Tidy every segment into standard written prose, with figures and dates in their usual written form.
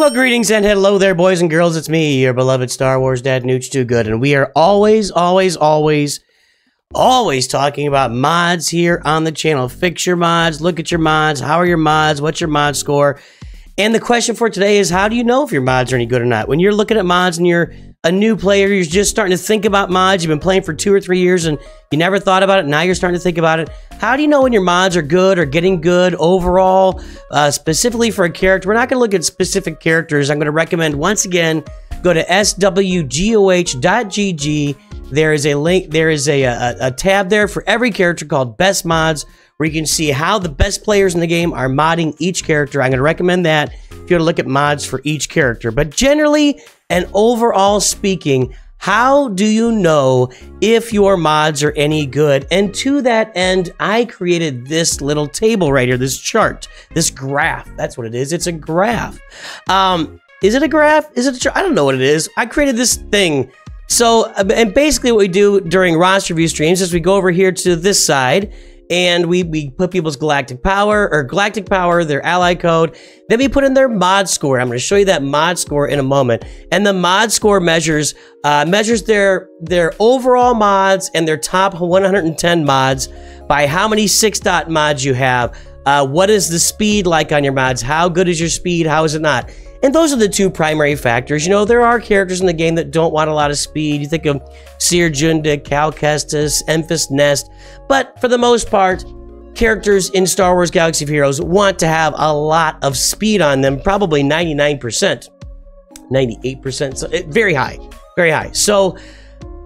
Well, greetings and hello there, boys and girls. It's me, your beloved Star Wars dad, Nooch Too Good, and we are always talking about mods here on the channel. Fix your mods, look at your mods, how are your mods, what's your mod score? And the question for today is, how do you know if your mods are any good or not? When you're looking at mods and you're a new player, you're just starting to think about mods, you've been playing for 2 or 3 years and you never thought about it, now you're starting to think about it. How do you know when your mods are good or getting good overall, specifically for a character? We're not going to look at specific characters. I'm going to recommend, once again, go to swgoh.gg. There is a link, there is a tab there for every character called Best Mods, where you can see how the best players in the game are modding each character. I'm going to recommend that if you want to look at mods for each character. But generally and overall speaking, how do you know if your mods are any good? And to that end, I created this little table right here, this chart, this graph. That's what it is. It's a graph. Is it a graph? Is it a chart? I don't know what it is. I created this thing. So, and basically what we do during roster view streams is we go over here to this side and we put people's galactic power, their ally code. Then we put in their mod score. I'm going to show you that mod score in a moment. And the mod score measures their overall mods and their top 110 mods by how many 6-dot mods you have. What is the speed like on your mods? How good is your speed? How is it not? And those are the two primary factors. You know, there are characters in the game that don't want a lot of speed. You think of Seer Jundik, Cal Kestis, Emphas Nest. But for the most part, characters in Star Wars Galaxy of Heroes want to have a lot of speed on them, probably 99%, 98%, so very high, very high. So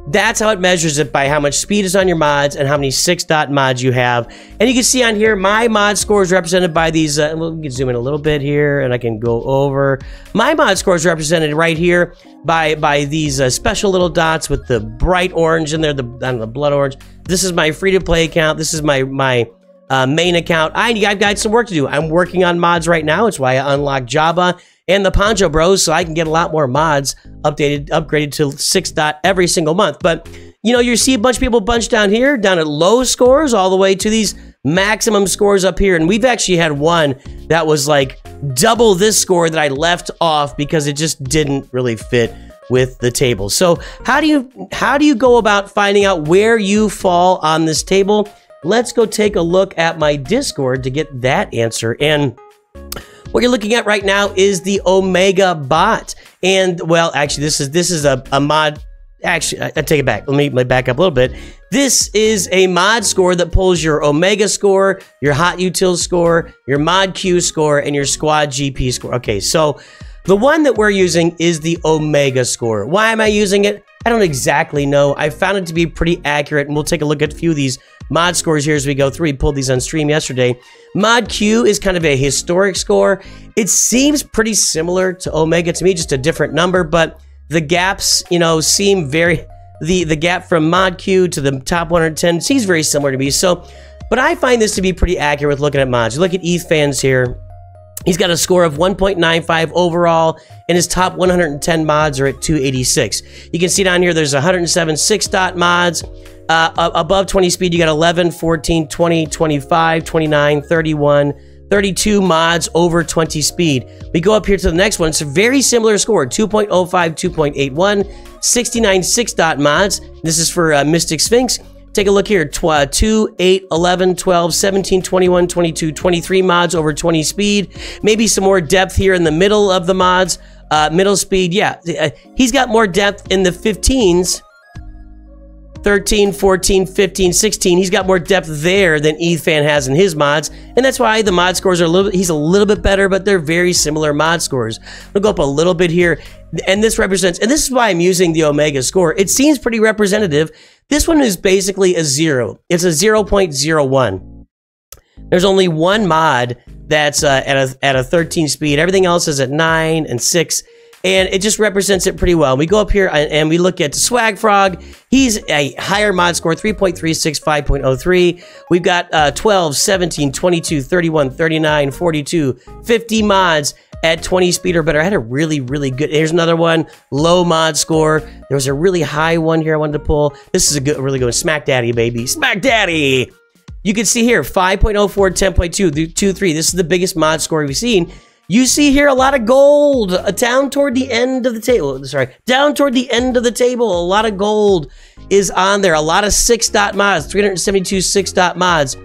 that's how it measures it, by how much speed is on your mods and how many 6-dot mods you have. And you can see on here, my mod score is represented by these, we can zoom in a little bit here and I can go over. My mod score is represented right here by these special little dots with the bright orange in there, the blood orange. This is my free-to-play account. This is my main account. I've got some work to do. I'm working on mods right now. It's why I unlocked Jabba and the Poncho Bros, so I can get a lot more mods upgraded to 6-dot every single month. But, you know, you see a bunch of people bunched down here, down at low scores, all the way to these maximum scores up here. And we've actually had one that was like double this score that I left off because it just didn't really fit with the table. So how do you go about finding out where you fall on this table? Let's go take a look at my Discord to get that answer. And what you're looking at right now is the Omega bot. And, well, actually, this is a mod. Actually, I take it back. Let me back up a little bit. This is a mod score that pulls your Omega score, your Hot Util score, your Mod Q score, and your Squad GP score. Okay, so the one that we're using is the Omega score. Why am I using it? I don't exactly know. I found it to be pretty accurate, and we'll take a look at a few of these mod scores here as we go through. We pulled these on stream yesterday. Mod Q is kind of a historic score. It seems pretty similar to Omega to me, just a different number, but the gaps, you know, seem very, the gap from Mod Q to the top 110 seems very similar to me. So, but I find this to be pretty accurate with looking at mods. You look at ETH here. He's got a score of 1.95 overall, and his top 110 mods are at 286. You can see down here there's 107 6-dot mods. Above 20 speed, you got 11, 14, 20, 25, 29, 31, 32 mods over 20 speed. We go up here to the next one. It's a very similar score, 2.05, 2.81, 69 6-dot mods. This is for Mystic Sphinx. Take a look here, 2, 8, 11, 12, 17, 21, 22, 23 mods over 20 speed. Maybe some more depth here in the middle of the mods. Middle speed, yeah. He's got more depth in the 15s. 13, 14, 15, 16. He's got more depth there than ETHFan has in his mods. And that's why the mod scores are he's a little bit better, but they're very similar mod scores. We'll go up a little bit here. And this represents, and this is why I'm using the Omega score. It seems pretty representative. This one is basically a 0. It's a 0.01. There's only one mod that's at a 13 speed. Everything else is at 9 and 6. And it just represents it pretty well. We go up here and we look at Swag Frog. He's a higher mod score, 3.36, 5.03. We've got 12, 17, 22, 31, 39, 42, 50 mods at 20 speed or better. I had a really, really good, here's another one, low mod score. There was a really high one here I wanted to pull. This is a really good one, Smack Daddy, baby. Smack Daddy! You can see here, 5.04, 10.2, 2, 3. This is the biggest mod score we've seen. You see here a lot of gold down toward the end of the table. Sorry, down toward the end of the table. A lot of gold is on there. A lot of 6-dot mods, 372 6-dot mods.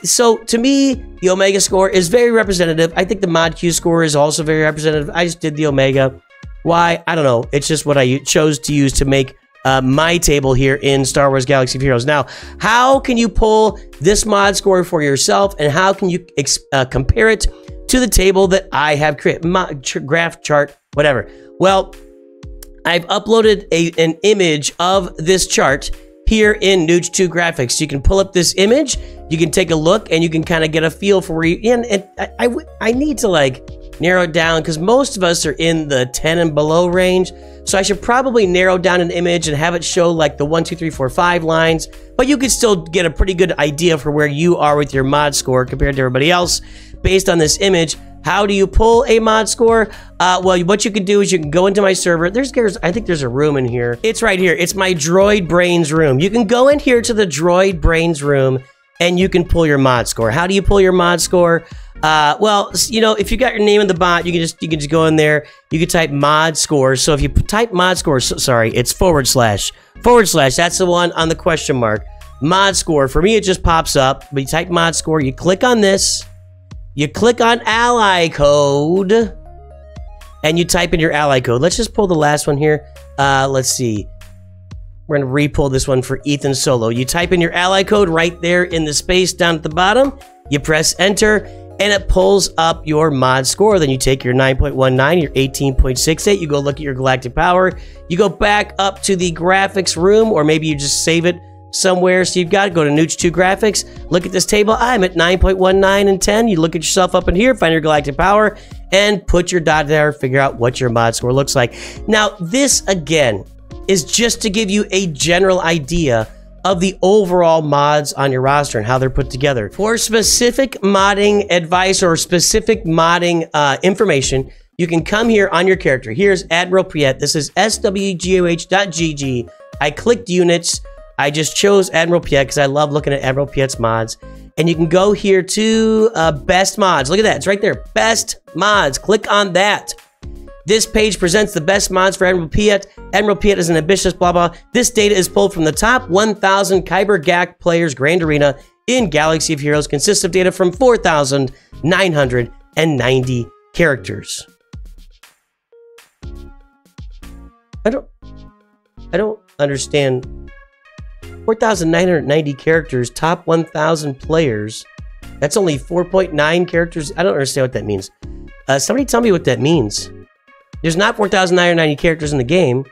So to me, the Omega score is very representative. I think the mod Q score is also very representative. I just did the Omega. Why? I don't know. It's just what I chose to use to make my table here in Star Wars Galaxy of Heroes. Now, how can you pull this mod score for yourself, and how can you compare it to the table that I have created? Graph, chart, whatever. Well, I've uploaded an image of this chart here in Nooch 2 Graphics. You can pull up this image, you can take a look, and you can kind of get a feel for where you... And I need to, like, narrow it down, because most of us are in the 10 and below range, so I should probably narrow down an image and have it show, like, the 1, 2, 3, 4, 5 lines, but you could still get a pretty good idea for where you are with your mod score compared to everybody else based on this image. How do you pull a mod score? Well, what you can do is you can go into my server. I think there's a room in here. It's right here. It's my Droid Brains room. You can go in here to the Droid Brains room and you can pull your mod score. How do you pull your mod score? Well, you know, if you got your name in the bot, you can just go in there. You can type mod score. So if you type mod score, sorry, it's // That's the one on the question mark. Mod score. For me, it just pops up. But you type mod score. You click on this. You click on ally code, and you type in your ally code. Let's just pull the last one here. Let's see. We're going to re-pull this one for Ethan Solo. You type in your ally code right there in the space down at the bottom. You press enter, and it pulls up your mod score. Then you take your 9.19, your 18.68. You go look at your galactic power. You go back up to the graphics room, or maybe you just save it somewhere. So you've got to go to Nooch 2 Graphics, look at this table. I'm at 9.19 and 10. You look at yourself up in here, find your galactic power, and put your dot there, figure out what your mod score looks like. Now, this, again, is just to give you a general idea of the overall mods on your roster and how they're put together. For specific modding advice or specific modding information, you can come here on your character. Here's Admiral Piet. This is swgoh.gg. I clicked units. I just chose Admiral Piet because I love looking at Admiral Piet's mods. And you can go here to Best Mods. Look at that. It's right there. Best Mods. Click on that. This page presents the best mods for Admiral Piet. Admiral Piet is an ambitious blah blah. This data is pulled from the top 1,000 Kyber Gak players Grand Arena in Galaxy of Heroes. Consists of data from 4,990 characters. I don't understand. 4,990 characters, top 1,000 players. That's only 4.9 characters. I don't understand what that means. Somebody tell me what that means. There's not 4,990 characters in the game.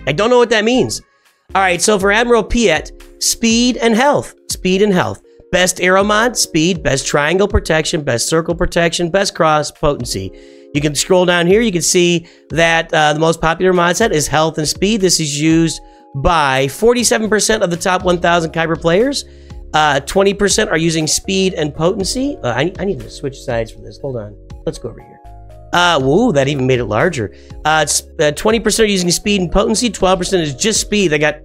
I don't know what that means. All right, so for Admiral Piet, speed and health. Speed and health. Best arrow mod, speed. Best triangle protection. Best circle protection. Best cross, potency. You can scroll down here. You can see that the most popular mod set is health and speed. This is used by 47% of the top 1,000 Kyber players. 20% are using speed and potency. I need to switch sides for this. Hold on. Let's go over here. Whoa, that even made it larger. 20% are using speed and potency. 12% is just speed. They got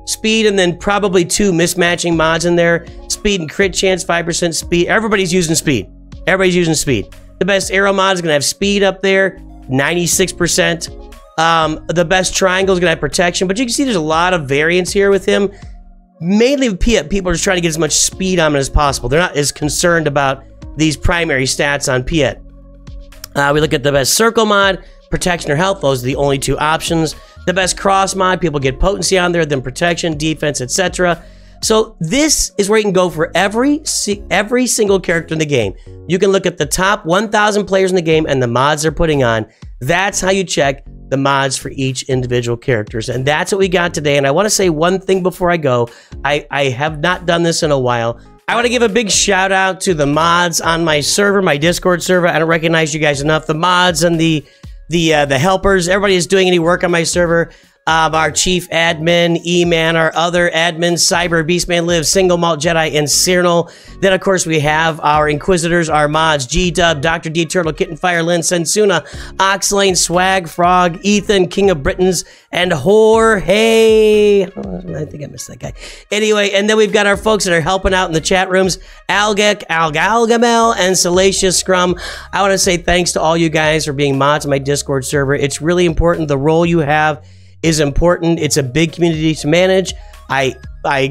speed and then probably 2 mismatching mods in there. Speed and crit chance, 5% speed. Everybody's using speed. Everybody's using speed. The best arrow mod is going to have speed up there, 96%. The best triangle is going to have protection, but you can see there's a lot of variance here with him. Mainly with Piet, people are just trying to get as much speed on him as possible. They're not as concerned about these primary stats on Piet. We look at the best circle mod, protection or health. Those are the only 2 options. The best cross mod, people get potency on there, then protection, defense, etc. So this is where you can go for every single character in the game. You can look at the top 1,000 players in the game and the mods they're putting on. That's how you check the mods for each individual characters. And that's what we got today. And I want to say one thing before I go. I have not done this in a while. I want to give a big shout out to the mods on my server, my Discord server. I don't recognize you guys enough. The mods and the helpers, everybody is doing any work on my server. our chief admin, E-Man, our other admins, Cyber, Beastman Live, Single Malt Jedi, and Cyrnal. Then, of course, we have our Inquisitors, our mods, G-Dub, Dr. D Turtle, Kitten Fire, Lynn, Sensuna, Oxlane, Swag, Frog, Ethan, King of Britons, and Jorge. Oh, I think I missed that guy. Anyway, and then we've got our folks that are helping out in the chat rooms, Algek, Algalgamel, and Salacious Scrum. I want to say thanks to all you guys for being mods on my Discord server. It's really important. The role you have is important. It's a big community to manage. I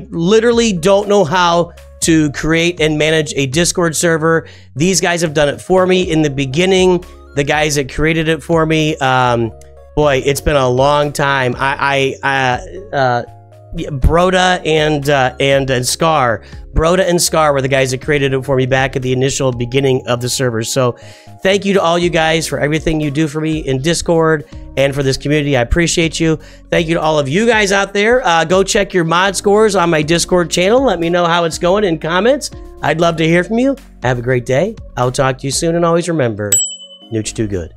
literally don't know how to create and manage a Discord server. These guys have done it for me in the beginning. The guys that created it for me, boy, it's been a long time. Broda and Scar. Broda and Scar were the guys that created it for me back at the initial beginning of the server. So thank you to all you guys for everything you do for me in Discord and for this community. I appreciate you. Thank you to all of you guys out there. Go check your mod scores on my Discord channel. Let me know how it's going in comments. I'd love to hear from you. Have a great day. I'll talk to you soon, and always remember, Nooch too good.